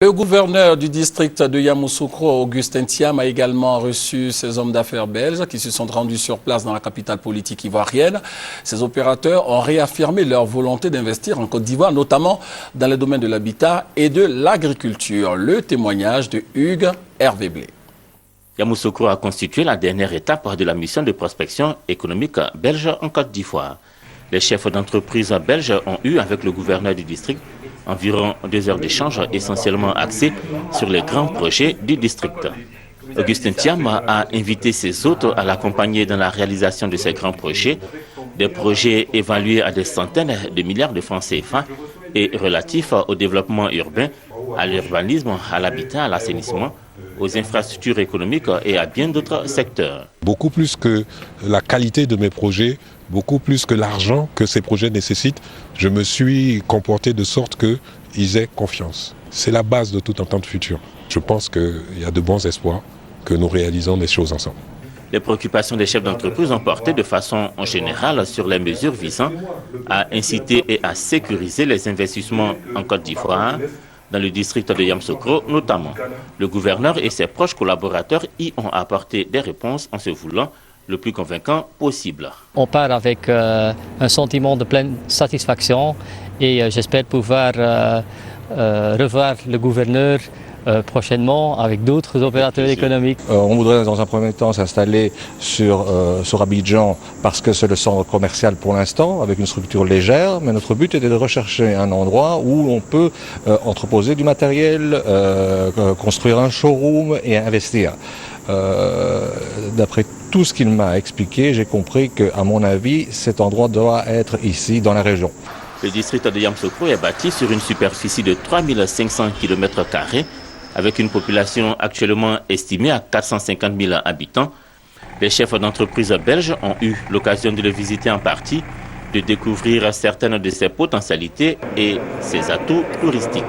Le gouverneur du district de Yamoussoukro, Augustin Thiam, a également reçu ces hommes d'affaires belges qui se sont rendus sur place dans la capitale politique ivoirienne. Ces opérateurs ont réaffirmé leur volonté d'investir en Côte d'Ivoire, notamment dans les domaines de l'habitat et de l'agriculture. Le témoignage de Hugues Hervé Blé. Yamoussoukro a constitué la dernière étape de la mission de prospection économique belge en Côte d'Ivoire. Les chefs d'entreprise belges ont eu avec le gouverneur du district environ 2 heures d'échange essentiellement axés sur les grands projets du district. Augustin Thiam a invité ses hôtes à l'accompagner dans la réalisation de ces grands projets, des projets évalués à des centaines de milliards de francs CFA et relatifs au développement urbain, à l'urbanisme, à l'habitat, à l'assainissement, aux infrastructures économiques et à bien d'autres secteurs. Beaucoup plus que la qualité de mes projets, beaucoup plus que l'argent que ces projets nécessitent, je me suis comporté de sorte qu'ils aient confiance. C'est la base de toute entente future. Je pense qu'il y a de bons espoirs que nous réalisons des choses ensemble. Les préoccupations des chefs d'entreprise ont porté de façon générale sur les mesures visant à inciter et à sécuriser les investissements en Côte d'Ivoire, dans le district de Yamoussoukro notamment. Le gouverneur et ses proches collaborateurs y ont apporté des réponses en se voulant le plus convaincant possible. On part avec un sentiment de pleine satisfaction et j'espère pouvoir revoir le gouverneur prochainement avec d'autres opérateurs économiques. On voudrait dans un premier temps s'installer sur Abidjan parce que c'est le centre commercial pour l'instant avec une structure légère, mais notre but était de rechercher un endroit où on peut entreposer du matériel, construire un showroom et investir. D'après tout ce qu'il m'a expliqué, j'ai compris qu'à mon avis, cet endroit doit être ici dans la région. Le district de Yamoussoukro est bâti sur une superficie de 3500 km² avec une population actuellement estimée à 450 000 habitants. Les chefs d'entreprise belges ont eu l'occasion de le visiter en partie, de découvrir certaines de ses potentialités et ses atouts touristiques.